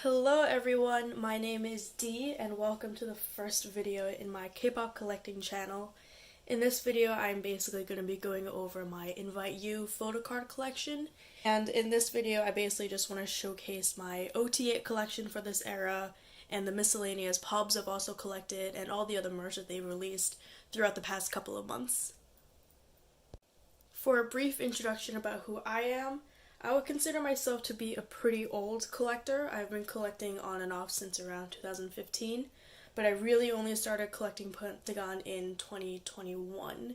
Hello everyone, my name is Dee and welcome to the first video in my K-pop collecting channel. In this video I'm basically going to be going over my Invite You photocard collection, and in this video I basically just want to showcase my ot8 collection for this era and the miscellaneous pobs I've also collected and all the other merch that they've released throughout the past couple of months. For a brief introduction about who I am, I would consider myself to be a pretty old collector. I've been collecting on and off since around 2015, but I really only started collecting Pentagon in 2021.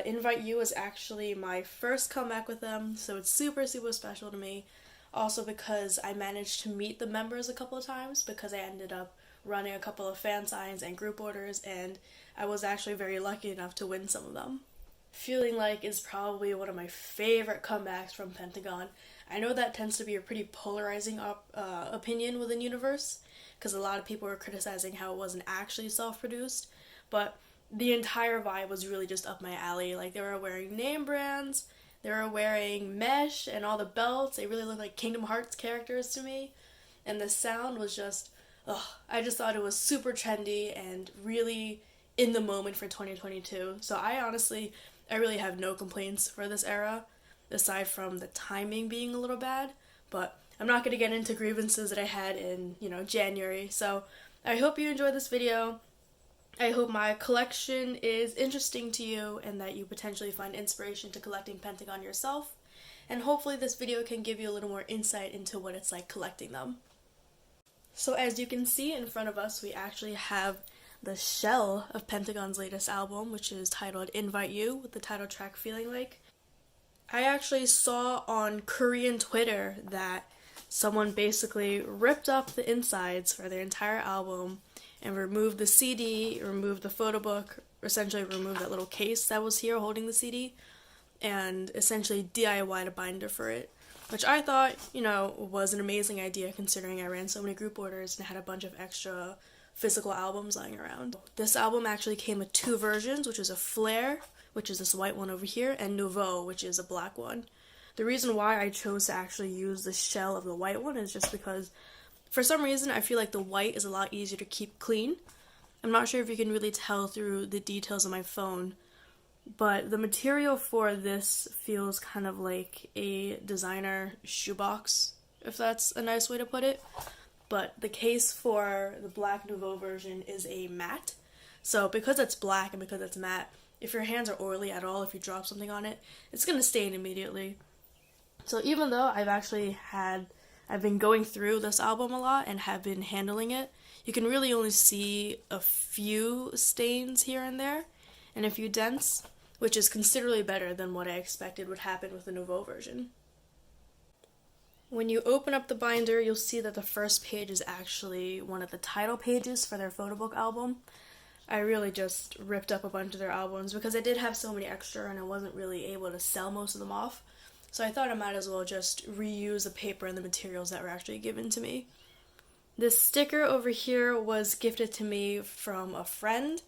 Invite You is actually my first comeback with them, so it's super special to me. Also because I managed to meet the members a couple of times because I ended up running a couple of fan signs and group orders, and I was actually very lucky enough to win some of them. Feeling Like is probably one of my favorite comebacks from Pentagon. I know that tends to be a pretty polarizing opinion within Universe, because a lot of people were criticizing how it wasn't actually self-produced, but the entire vibe was really just up my alley. Like, they were wearing name brands, they were wearing mesh and all the belts. They really looked like Kingdom Hearts characters to me, and the sound was just, I just thought it was super trendy and really in the moment for 2022. So I really have no complaints for this era, aside from the timing being a little bad, but I'm not going to get into grievances that I had in, January. So I hope you enjoyed this video. I hope my collection is interesting to you and that you potentially find inspiration to collecting Pentagon yourself. And hopefully this video can give you a little more insight into what it's like collecting them. So as you can see in front of us, we actually have the shell of Pentagon's latest album, which is titled Invite You, with the title track Feeling Like. I actually saw on Korean Twitter that someone basically ripped up the insides for their entire album and removed the CD, removed the photo book, essentially removed that little case that was here holding the CD, and essentially DIY'd a binder for it, which I thought, was an amazing idea considering I ran so many group orders and had a bunch of extra physical albums lying around. This album actually came with two versions, which is a flare, which is this white one over here, and nouveau, which is a black one. The reason why I chose to actually use the shell of the white one is just because for some reason I feel like the white is a lot easier to keep clean. I'm not sure if you can really tell through the details on my phone, but the material for this feels kind of like a designer shoebox, if that's a nice way to put it. But the case for the black nouveau version is a matte. So because it's black and because it's matte, if your hands are oily at all, if you drop something on it, it's going to stain immediately. So even though I've been going through this album a lot and have been handling it, you can really only see a few stains here and there and a few dents, which is considerably better than what I expected would happen with the nouveau version. When you open up the binder, you'll see that the first page is actually one of the title pages for their photo book album. I really just ripped up a bunch of their albums because I did have so many extra and I wasn't really able to sell most of them off. So I thought I might as well just reuse the paper and the materials that were actually given to me. This sticker over here was gifted to me from a friend.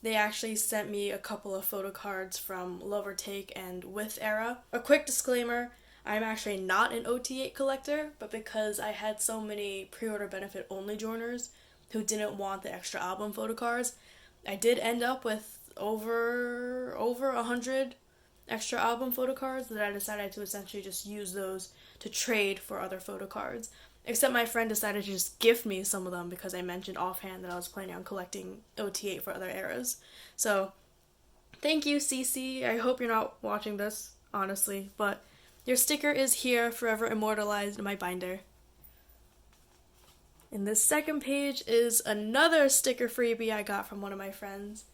They actually sent me a couple of photo cards from Love or Take and With era. A quick disclaimer, I'm actually not an ot8 collector, but because I had so many pre-order benefit only joiners who didn't want the extra album photo cards, I did end up with over 100 extra album photo cards that I decided to essentially just use those to trade for other photo cards. Except my friend decided to just gift me some of them because I mentioned offhand that I was planning on collecting ot8 for other eras. So, thank you, Cece. I hope you're not watching this, honestly, but your sticker is here, forever immortalized in my binder. And this second page is another sticker freebie I got from one of my friends.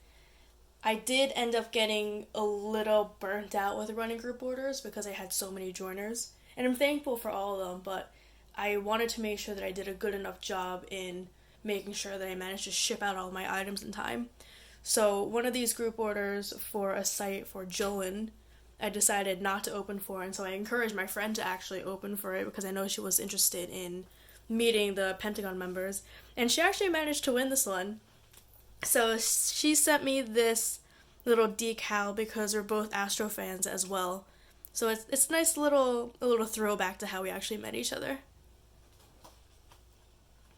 I did end up getting a little burnt out with running group orders because I had so many joiners, and I'm thankful for all of them, but I wanted to make sure that I did a good enough job in making sure that I managed to ship out all my items in time. So one of these group orders for a site for Jolin, I decided not to open for, and so I encouraged my friend to actually open for it because I know she was interested in meeting the Pentagon members, and she actually managed to win this one. So she sent me this little decal because we're both Astro fans as well. So it's a nice little throwback to how we actually met each other.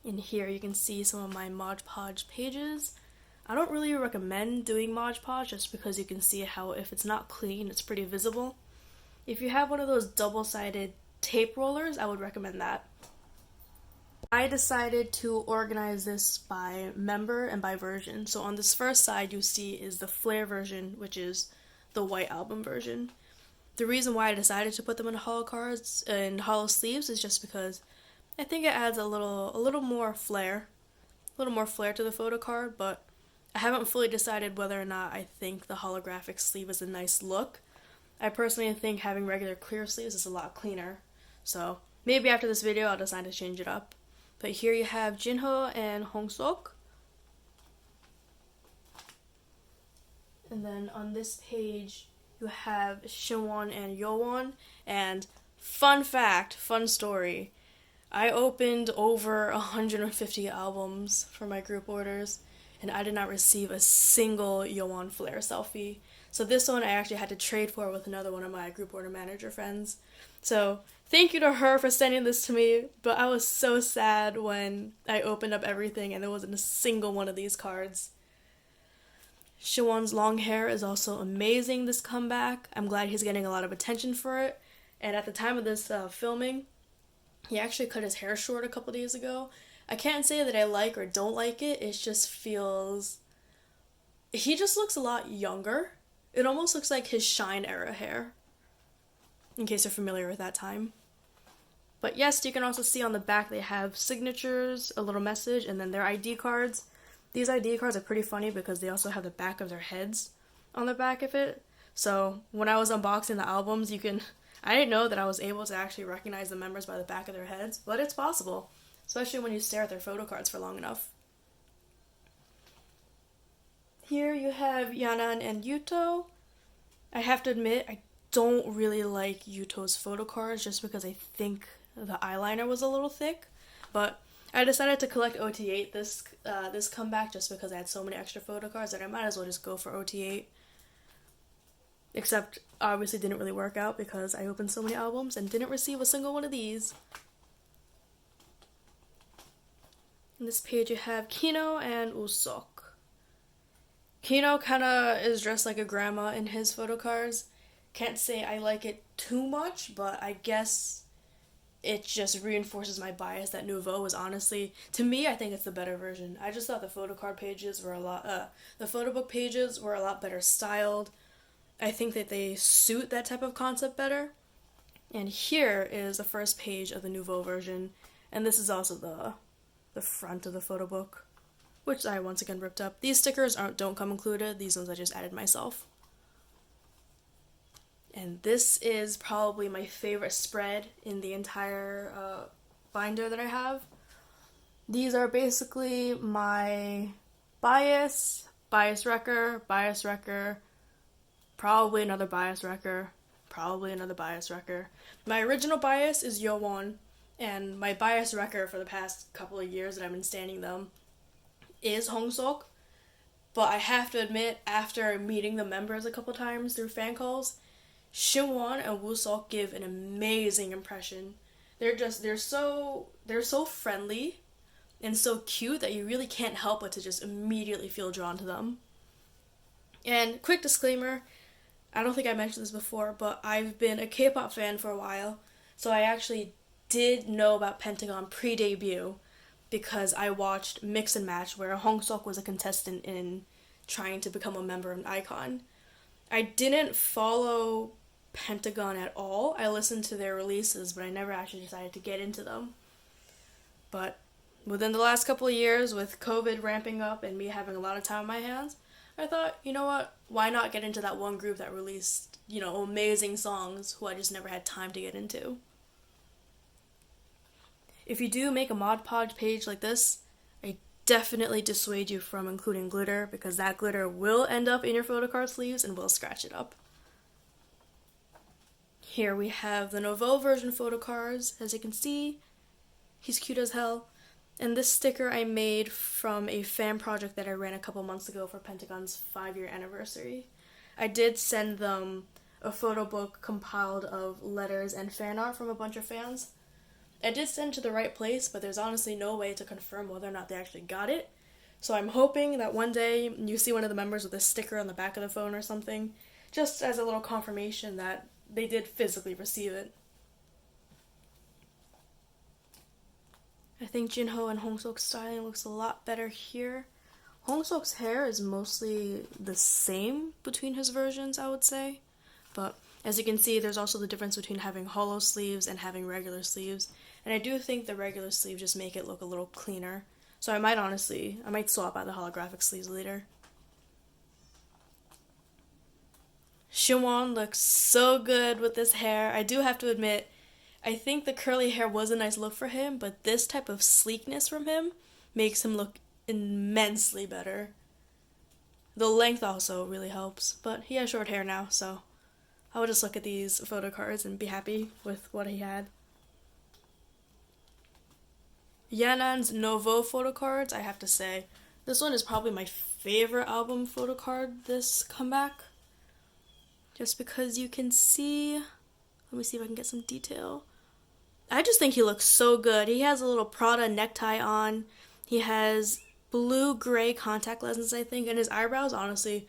In here you can see some of my Mod Podge pages. I don't really recommend doing Mod Podge just because you can see how if it's not clean, it's pretty visible. If you have one of those double-sided tape rollers, I would recommend that. I decided to organize this by member and by version. So on this first side you see is the Flare version, which is the white album version. The reason why I decided to put them in hollow cards and hollow sleeves is just because I think it adds a little more flair. A little more flair to the photo card, but I haven't fully decided whether or not I think the holographic sleeve is a nice look. I personally think having regular clear sleeves is a lot cleaner. So maybe after this video I'll decide to change it up. But here you have Jinho and Hongsuk. And then on this page you have Shinwon and Yowon. And fun fact, fun story, I opened over 150 albums for my group orders, and I did not receive a single Yowon Flare selfie. So this one I actually had to trade for with another one of my group order manager friends. So thank you to her for sending this to me, but I was so sad when I opened up everything and there wasn't a single one of these cards. Shinwon's long hair is also amazing this comeback. I'm glad he's getting a lot of attention for it. And at the time of this filming, he actually cut his hair short a couple days ago. I can't say that I like or don't like it. It just feels... he just looks a lot younger. It almost looks like his Shine era hair, in case you're familiar with that time. But yes, you can also see on the back they have signatures, a little message, and then their ID cards. These ID cards are pretty funny because they also have the back of their heads on the back of it. So when I was unboxing the albums, I didn't know that I was able to actually recognize the members by the back of their heads, but it's possible, especially when you stare at their photo cards for long enough. Here you have Yanan and Yuto. I have to admit, I don't really like Yuto's photo cards just because I think the eyeliner was a little thick, but I decided to collect ot8 this comeback just because I had so many extra photo cards that I might as well just go for ot8. Except, obviously didn't really work out because I opened so many albums and didn't receive a single one of these. On this page you have Kino and Usok. Kino kinda is dressed like a grandma in his photo cards. Can't say I like it too much, but I guess it just reinforces my bias that Nouveau was honestly, to me, I think it's the better version. I just thought the photo card pages were the photo book pages were a lot better styled. I think that they suit that type of concept better. And here is the first page of the Nouveau version, and this is also the front of the photo book, which I once again ripped up. These stickers don't come included, these ones I just added myself. And this is probably my favorite spread in the entire binder that I have. These are basically my bias wrecker, probably another bias wrecker, probably another bias wrecker. My original bias is Yowon, and my bias wrecker for the past couple of years that I've been standing them is Hongsuk. But I have to admit, after meeting the members a couple times through fan calls, Shinwon and Wusok give an amazing impression. They're so friendly and so cute that you really can't help but to just immediately feel drawn to them. And quick disclaimer, I don't think I mentioned this before, but I've been a K-pop fan for a while, so I actually did know about Pentagon pre-debut because I watched Mix and Match where Hongsuk was a contestant in trying to become a member of an icon. I didn't follow Pentagon at all. I listened to their releases, but I never actually decided to get into them. But within the last couple of years, with COVID ramping up and me having a lot of time on my hands, I thought, you know what, why not get into that one group that released, amazing songs who I just never had time to get into. If you do make a Mod Podge page like this, I definitely dissuade you from including glitter because that glitter will end up in your photo card sleeves and will scratch it up. Here we have the Nouveau version photo cards. As you can see, he's cute as hell. And this sticker I made from a fan project that I ran a couple months ago for Pentagon's 5-year anniversary. I did send them a photo book compiled of letters and fan art from a bunch of fans. I did send to the right place, but there's honestly no way to confirm whether or not they actually got it. So I'm hoping that one day you see one of the members with a sticker on the back of the phone or something, just as a little confirmation that they did physically receive it. I think Jinho and Hongseok's styling looks a lot better here. Hongseok's hair is mostly the same between his versions, I would say. But as you can see, there's also the difference between having hollow sleeves and having regular sleeves. And I do think the regular sleeves just make it look a little cleaner. So I might swap out the holographic sleeves later. Shimwon looks so good with this hair. I do have to admit, I think the curly hair was a nice look for him, but this type of sleekness from him makes him look immensely better. The length also really helps, but he has short hair now, so I would just look at these photocards and be happy with what he had. Yanan's Nouveau photocards, I have to say, this one is probably my favorite album photocard this comeback. Just because you can see, let me see if I can get some detail. I just think he looks so good. He has a little Prada necktie on. He has blue-gray contact lenses, I think, and his eyebrows, honestly,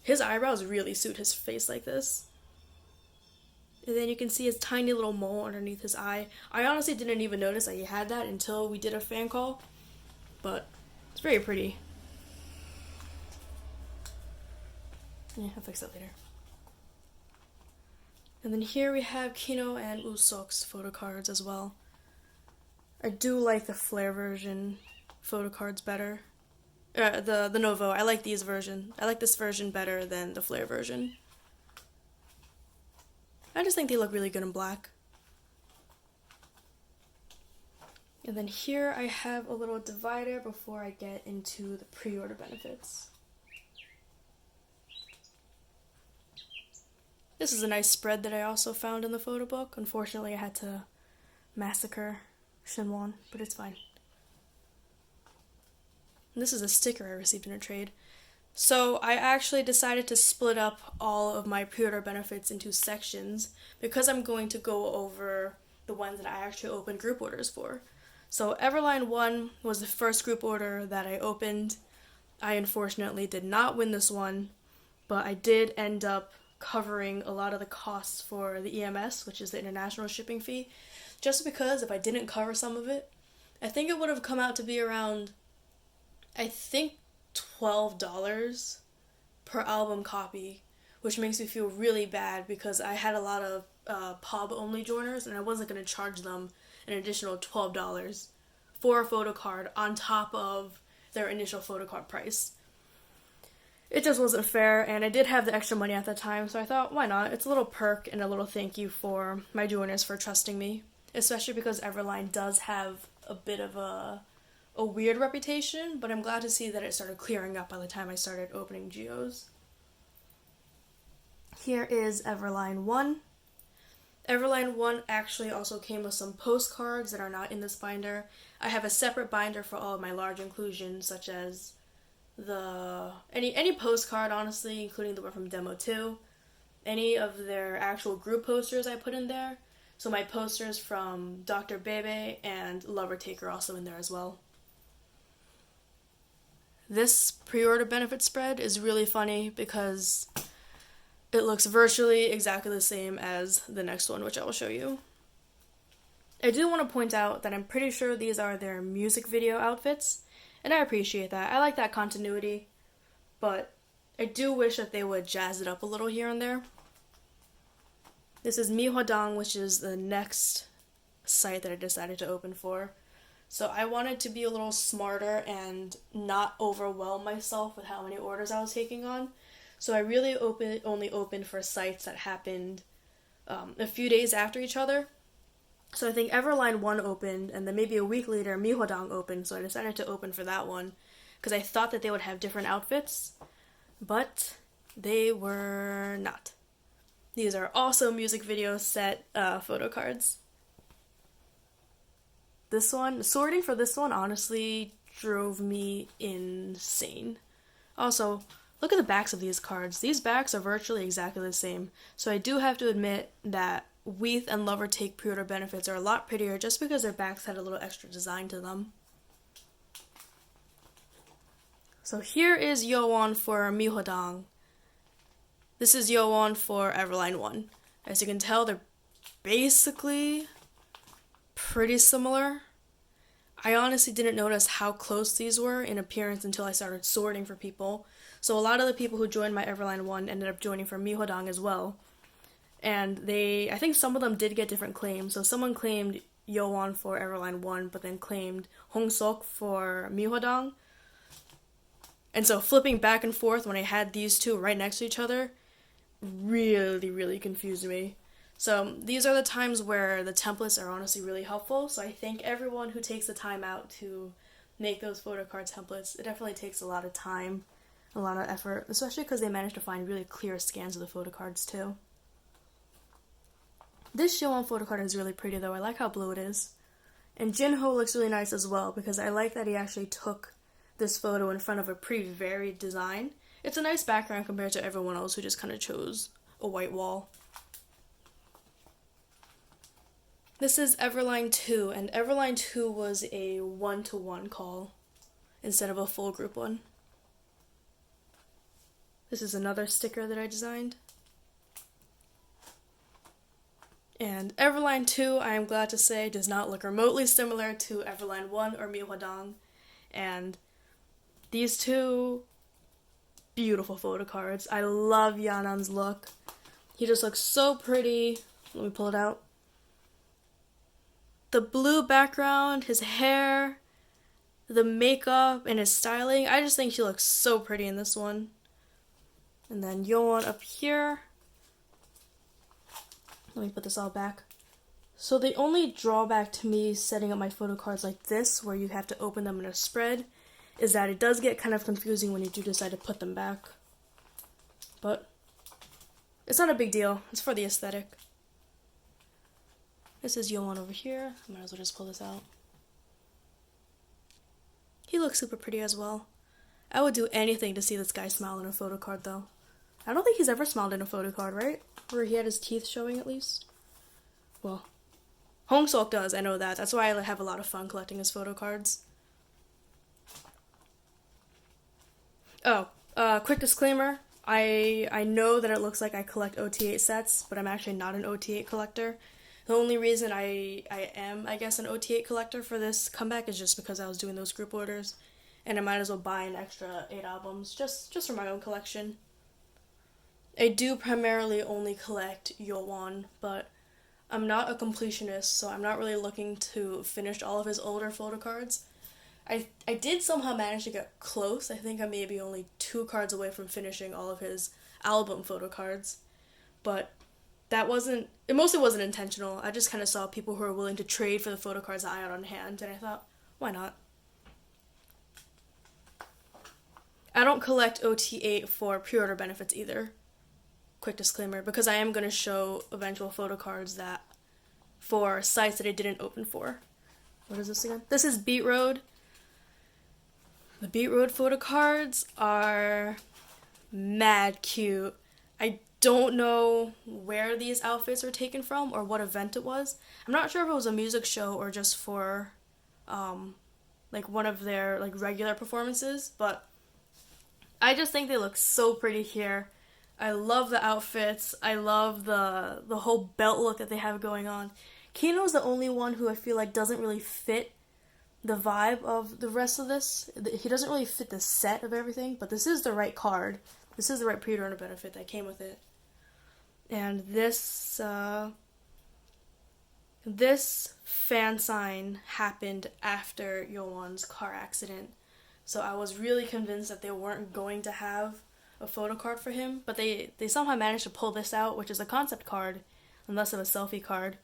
his eyebrows really suit his face like this. And then you can see his tiny little mole underneath his eye. I honestly didn't even notice that he had that until we did a fan call, but it's very pretty. Yeah, I'll fix that later. And then here we have Kino and Usok's photocards as well. I do like the flare version photocards better. The nouveau. I like these version. I like this version better than the flare version. I just think they look really good in black. And then here I have a little divider before I get into the pre-order benefits. This is a nice spread that I also found in the photo book. Unfortunately, I had to massacre Shinwon, but it's fine. And this is a sticker I received in a trade. So I actually decided to split up all of my pre-order benefits into sections because I'm going to go over the ones that I actually opened group orders for. So Everline 1 was the first group order that I opened. I unfortunately did not win this one, but I did end up covering a lot of the costs for the EMS, which is the international shipping fee, just because if I didn't cover some of it, I think it would have come out to be around, I think, $12 per album copy, which makes me feel really bad because I had a lot of POB only joiners and I wasn't going to charge them an additional $12 for a photocard on top of their initial photocard price. It just wasn't fair, and I did have the extra money at the time, so I thought, why not? It's a little perk and a little thank you for my joiners for trusting me, especially because Everline does have a bit of a weird reputation, but I'm glad to see that it started clearing up by the time I started opening geos. Here is Everline 1. Everline 1 actually also came with some postcards that are not in this binder. I have a separate binder for all of my large inclusions, such as any postcard, honestly, including the one from Demo 2. Any of their actual group posters I put in there. So my posters from Dr. Bebe and Lover Take are also in there as well. This pre-order benefit spread is really funny because it looks virtually exactly the same as the next one, which I will show you. I do want to point out that I'm pretty sure these are their music video outfits, and I appreciate that. I like that continuity, but I do wish that they would jazz it up a little here and there. This is Mihwadang, which is the next site that I decided to open for. So I wanted to be a little smarter and not overwhelm myself with how many orders I was taking on. So I really only opened for sites that happened a few days after each other. So I think Everline 1 opened, and then maybe a week later Mihwadang opened, so I decided to open for that one, because I thought that they would have different outfits, but they were not. These are also music video set photo cards. This one, sorting for this one honestly drove me insane. Also, look at the backs of these cards. These backs are virtually exactly the same. So I do have to admit that Weath and Lover Take pre-order benefits are a lot prettier just because their backs had a little extra design to them. So here is Yeowon for Mihodang. This is Yeowon for Everline 1. As you can tell, they're basically pretty similar. I honestly didn't notice how close these were in appearance until I started sorting for people. So a lot of the people who joined my Everline 1 ended up joining for Mihodang as well. And I think some of them did get different claims. So someone claimed Yeowon for Everline 1, but then claimed Hongsok for Mihodang. And so flipping back and forth when I had these two right next to each other really, really confused me. So these are the times where the templates are honestly really helpful. So I thank everyone who takes the time out to make those photocard templates. It definitely takes a lot of time, a lot of effort, especially because they managed to find really clear scans of the photocards too. This Yeowon photocard is really pretty though. I like how blue it is. And Jinho looks really nice as well because I like that he actually took this photo in front of a pretty varied design. It's a nice background compared to everyone else who just kind of chose a white wall. This is Everline 2, and Everline 2 was a one-to-one call instead of a full group one. This is another sticker that I designed. And Everline 2, I am glad to say, does not look remotely similar to Everline 1 or Mihodang. And these two, beautiful photocards. I love Yanan's look. He just looks so pretty. Let me pull it out. The blue background, his hair, the makeup, and his styling. I just think he looks so pretty in this one. And then Yeowon up here. Let me put this all back. So the only drawback to me setting up my photocards like this, where you have to open them in a spread, is that it does get kind of confusing when you do decide to put them back. But it's not a big deal. It's for the aesthetic. This is Yeowon over here. I might as well just pull this out. He looks super pretty as well. I would do anything to see this guy smile in a photocard though. I don't think he's ever smiled in a photocard, right? Where he had his teeth showing at least. Well, Hongsok does, I know that. That's why I have a lot of fun collecting his photocards. Oh, quick disclaimer. I know that it looks like I collect ot8 sets, but I'm actually not an ot8 collector. The only reason I am, I guess, an ot8 collector for this comeback is just because I was doing those group orders, and I might as well buy an extra 8 albums just for my own collection. I do primarily only collect Yeowon, but I'm not a completionist, so I'm not really looking to finish all of his older photocards. I did somehow manage to get close. I think I'm maybe only 2 cards away from finishing all of his album photocards, but it mostly wasn't intentional. I just kind of saw people who were willing to trade for the photocards that I had on hand, and I thought, why not? I don't collect ot8 for pre-order benefits either. Quick disclaimer, because I am going to show eventual photocards that for sites that I didn't open for. What is this again? This is Beat Road. The Beat Road photocards are mad cute. I don't know where these outfits were taken from or what event it was. I'm not sure if it was a music show or just for like one of their like regular performances, but I just think they look so pretty here. I love the outfits. I love the whole belt look that they have going on. Kino's the only one who I feel like doesn't really fit the vibe of the rest of this. He doesn't really fit the set of everything, but this is the right card. This is the right pre-order benefit that came with it. And this fan sign happened after Yeowon's car accident. So I was really convinced that they weren't going to have a photo card for him, but they somehow managed to pull this out, which is a concept card and less of a selfie card,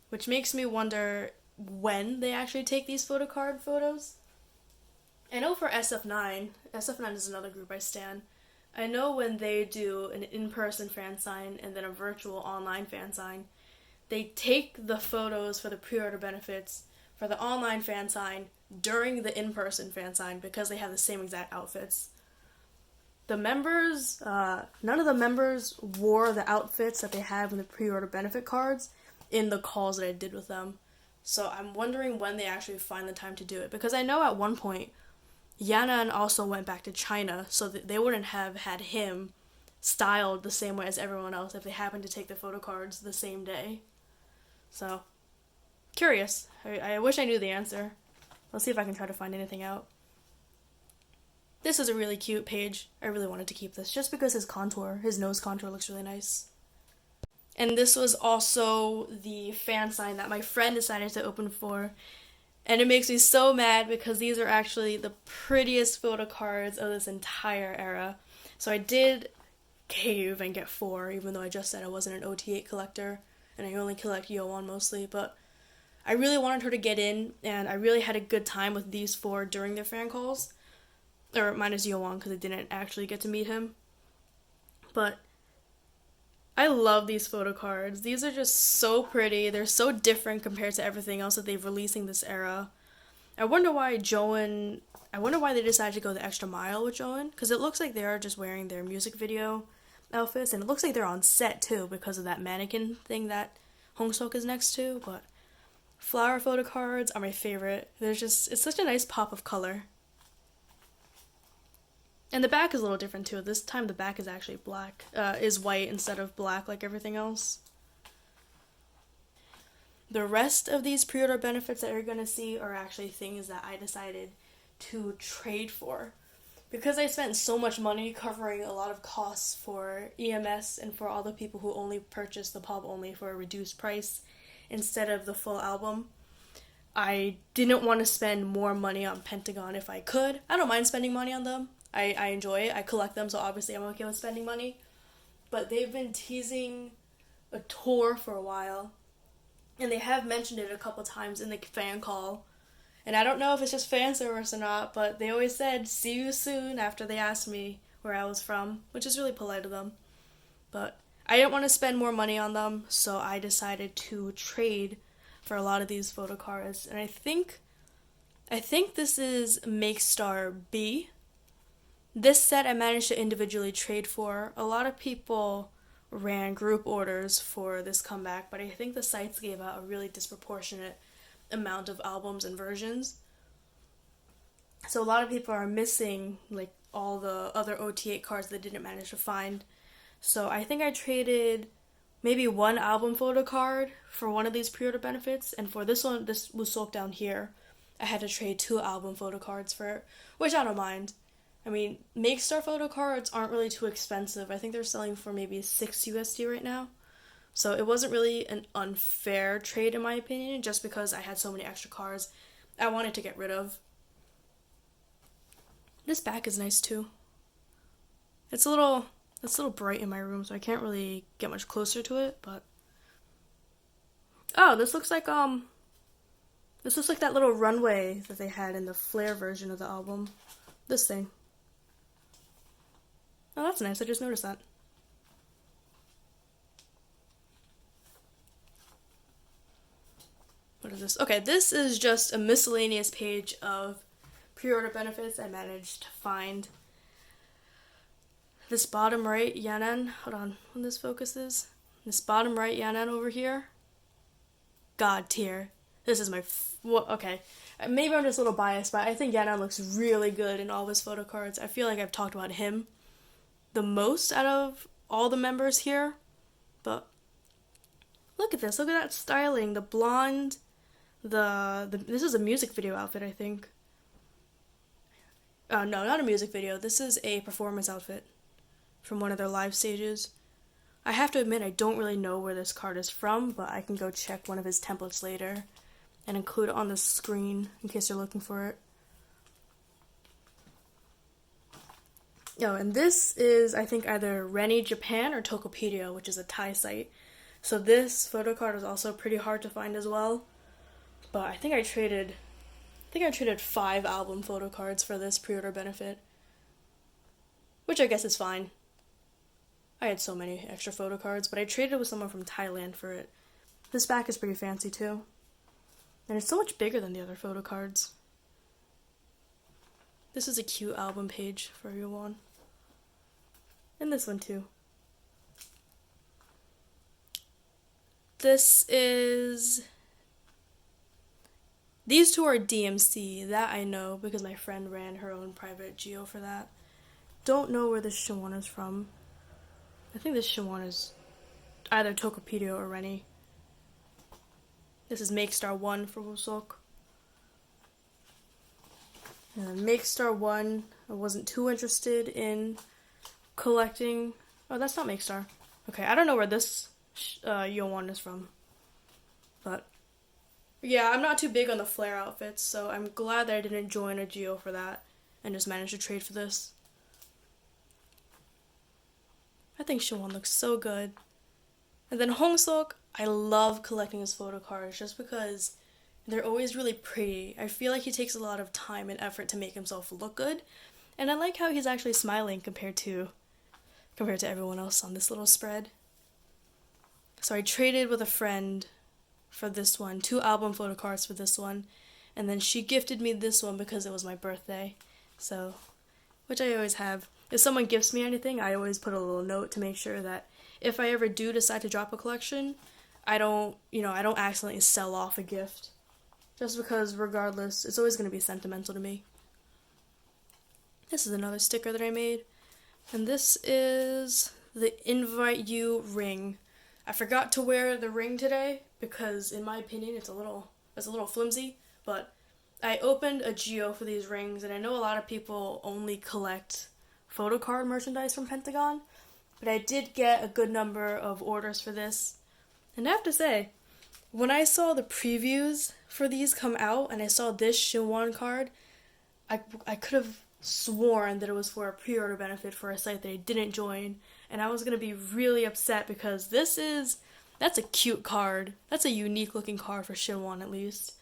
which makes me wonder when they actually take these photo card photos. I know for SF9 is another group I stan. I know when they do an in-person fan sign and then a virtual online fan sign, they take the photos for the pre-order benefits for the online fan sign during the in-person fan sign because they have the same exact outfits. the members, none of the members wore the outfits that they had in the pre-order benefit cards in the calls that I did with them. So I'm wondering when they actually find the time to do it. Because I know at one point, Yanan also went back to China, so that they wouldn't have had him styled the same way as everyone else if they happened to take the photo cards the same day. So, curious. I wish I knew the answer. Let's see if I can try to find anything out. This is a really cute page. I really wanted to keep this just because his nose contour looks really nice. And this was also the fan sign that my friend decided to open for. And it makes me so mad because these are actually the prettiest photo cards of this entire era. So I did cave and get 4, even though I just said I wasn't an ot8 collector and I only collect Yoan mostly, but I really wanted her to get in, and I really had a good time with these 4 during their fan calls. Or minus Yoan, because I didn't actually get to meet him. But I love these photo cards. These are just so pretty. They're so different compared to everything else that they've releasing this era. I wonder why they decided to go the extra mile with Joan, because it looks like they are just wearing their music video outfits, and it looks like they're on set too because of that mannequin thing that Hongsuk is next to. But flower photo cards are my favorite. It's such a nice pop of color. And the back is a little different too. This time the back is actually is white instead of black like everything else. The rest of these pre-order benefits that you're going to see are actually things that I decided to trade for. Because I spent so much money covering a lot of costs for EMS and for all the people who only purchased the pub only for a reduced price instead of the full album, I didn't want to spend more money on Pentagon if I could. I don't mind spending money on them. I enjoy it. I collect them, so obviously I'm okay with spending money. But they've been teasing a tour for a while, and they have mentioned it a couple times in the fan call. And I don't know if it's just fan service or not, but they always said, "See you soon," after they asked me where I was from, which is really polite of them. But I didn't want to spend more money on them, so I decided to trade for a lot of these photo cards. And I think this is Make Star B. This set I managed to individually trade for. A lot of people ran group orders for this comeback, but I think the sites gave out a really disproportionate amount of albums and versions. So a lot of people are missing like all the other ot8 cards they didn't manage to find. So I think I traded maybe 1 album photo card for one of these pre-order benefits, and for this one, this was sold down here, I had to trade 2 album photo cards for it, which I don't mind. I mean, Make Star photo cards aren't really too expensive. I think they're selling for maybe 6 USD right now. So it wasn't really an unfair trade in my opinion, just because I had so many extra cards I wanted to get rid of. This back is nice too. It's a little bright in my room, so I can't really get much closer to it, but oh, this looks like that little runway that they had in the flare version of the album. This thing. Oh, that's nice. I just noticed that. What is this? Okay, this is just a miscellaneous page of pre-order benefits I managed to find. This bottom right Yanan, hold on, when this focuses. This bottom right Yanan over here. God tier. This is my, okay. Maybe I'm just a little biased, but I think Yanan looks really good in all of his photo cards. I feel like I've talked about him the most out of all the members here. But look at this. Look at that styling. The blonde. This is a music video outfit, I think. No, not a music video. This is a performance outfit from one of their live stages. I have to admit, I don't really know where this card is from, but I can go check one of his templates later and include it on the screen in case you're looking for it. Oh, and this is, I think, either Rennie Japan or Tokopedia, which is a Thai site. So this photo card is also pretty hard to find as well. But I think I traded 5 album photo cards for this pre-order benefit, which I guess is fine. I had so many extra photo cards, but I traded with someone from Thailand for it. This back is pretty fancy too. And it's so much bigger than the other photo cards. This is a cute album page for everyone. And this one too. These two are DMC, that I know because my friend ran her own private geo for that. Don't know where this Shawan is from. I think this Shawan is either Tokopedia or Rennie. This is Make Star 1 for Wusok. And Make Star 1, I wasn't too interested in collecting. Oh, that's not Make Star. Okay, I don't know where this Yowan is from. But yeah, I'm not too big on the flare outfits, so I'm glad that I didn't join a geo for that and just managed to trade for this. I think Shawan looks so good. And then Hongsok, I love collecting his photo cards just because they're always really pretty. I feel like he takes a lot of time and effort to make himself look good. And I like how he's actually smiling compared to everyone else on this little spread. So I traded with a friend for this one, 2 album photo cards for this one, and then she gifted me this one because it was my birthday. So, which I always have. If someone gifts me anything, I always put a little note to make sure that if I ever do decide to drop a collection, I don't accidentally sell off a gift. Just because regardless, it's always going to be sentimental to me. This is another sticker that I made. And this is the Invite You ring. I forgot to wear the ring today because in my opinion it's a little flimsy, but I opened a geo for these rings and I know a lot of people only collect photocard merchandise from Pentagon, but I did get a good number of orders for this. And I have to say, when I saw the previews for these come out and I saw this Shinwon card, I could have sworn that it was for a pre-order benefit for a site that I didn't join, and I was going to be really upset because that's a cute card. That's a unique looking card for Shinwon at least.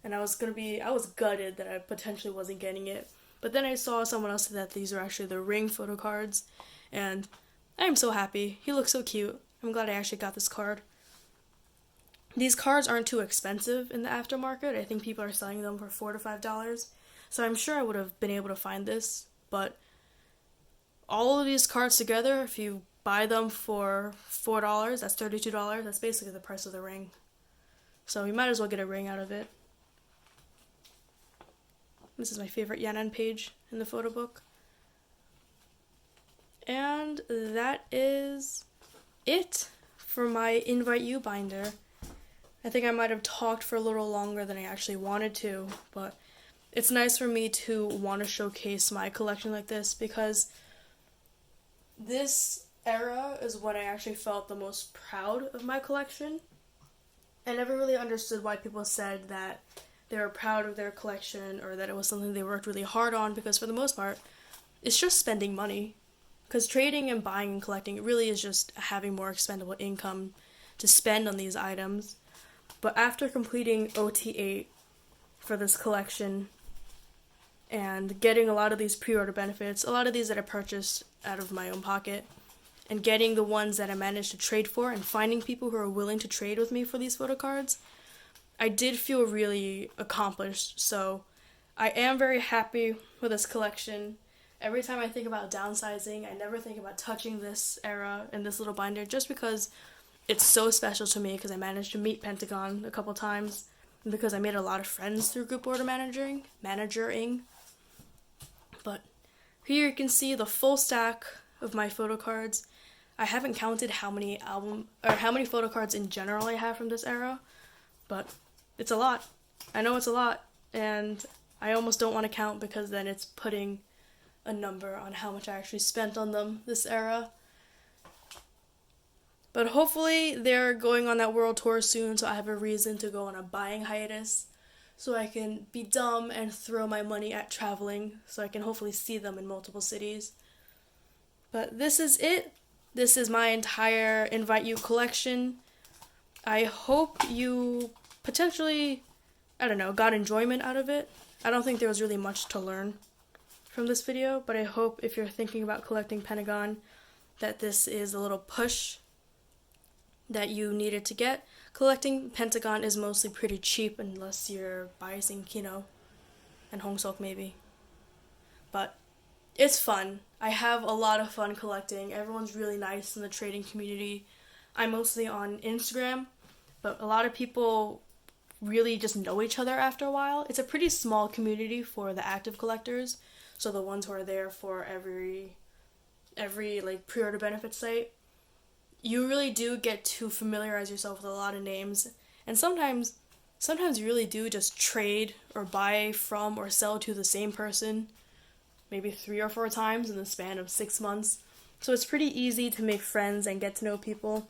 And I was gutted that I potentially wasn't getting it. But then I saw someone else say that these are actually the ring photo cards, and I am so happy. He looks so cute. I'm glad I actually got this card. These cards aren't too expensive in the aftermarket. I think people are selling them for $4 to $5. So I'm sure I would have been able to find this, but all of these cards together, if you buy them for $4, that's $32. That's basically the price of the ring. So you might as well get a ring out of it. This is my favorite Yanan page in the photo book. And that is it for my Invite You binder. I think I might have talked for a little longer than I actually wanted to, but it's nice for me to want to showcase my collection like this because this era is when I actually felt the most proud of my collection. I never really understood why people said that they were proud of their collection or that it was something they worked really hard on, because for the most part, it's just spending money. Because trading and buying and collecting, it really is just having more expendable income to spend on these items. But after completing ot8 for this collection and getting a lot of these pre-order benefits, a lot of these that I purchased out of my own pocket, and getting the ones that I managed to trade for and finding people who are willing to trade with me for these photo cards, I did feel really accomplished. So I am very happy with this collection. Every time I think about downsizing, I never think about touching this era and this little binder just because it's so special to me, because I managed to meet Pentagon a couple times and because I made a lot of friends through group order managering. But here you can see the full stack of my photo cards. I haven't counted how many photo cards in general I have from this era, but it's a lot. I know it's a lot, and I almost don't want to count because then it's putting a number on how much I actually spent on them this era. But hopefully they're going on that world tour soon, so I have a reason to go on a buying hiatus, so I can be dumb and throw my money at traveling, so I can hopefully see them in multiple cities. But this is it. This is my entire Invite You collection. I hope you potentially, got enjoyment out of it. I don't think there was really much to learn from this video, but I hope if you're thinking about collecting Pentagon that this is a little push that you needed to get. Collecting Pentagon is mostly pretty cheap unless you're biasing Kino and Hongsok maybe. But it's fun. I have a lot of fun collecting. Everyone's really nice in the trading community. I'm mostly on Instagram, but a lot of people really just know each other after a while. It's a pretty small community for the active collectors, so the ones who are there for every like pre-order benefit site. You really do get to familiarize yourself with a lot of names, and sometimes you really do just trade or buy from or sell to the same person maybe 3 or 4 times in the span of 6 months. So it's pretty easy to make friends and get to know people.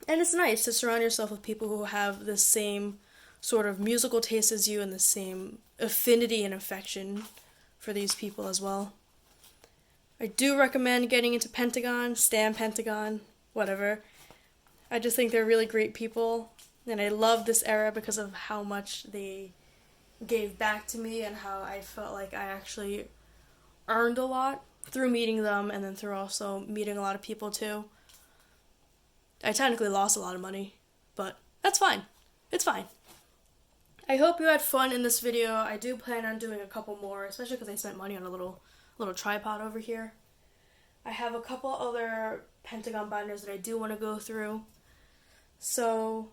And it's nice to surround yourself with people who have the same sort of musical taste as you and the same affinity and affection for these people as well. I do recommend getting into Pentagon, Stan Pentagon, whatever. I just think they're really great people, and I love this era because of how much they gave back to me and how I felt like I actually earned a lot through meeting them and then through also meeting a lot of people too. I technically lost a lot of money, but that's fine. It's fine. I hope you had fun in this video. I do plan on doing a couple more, especially because I spent money on a little tripod over here. I have a couple other Pentagon binders that I do want to go through. So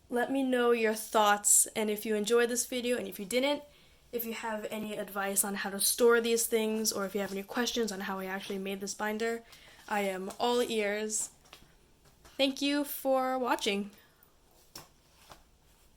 let me know your thoughts, and if you enjoyed this video, and if you didn't, if you have any advice on how to store these things, or if you have any questions on how I actually made this binder, I am all ears. Thank you for watching.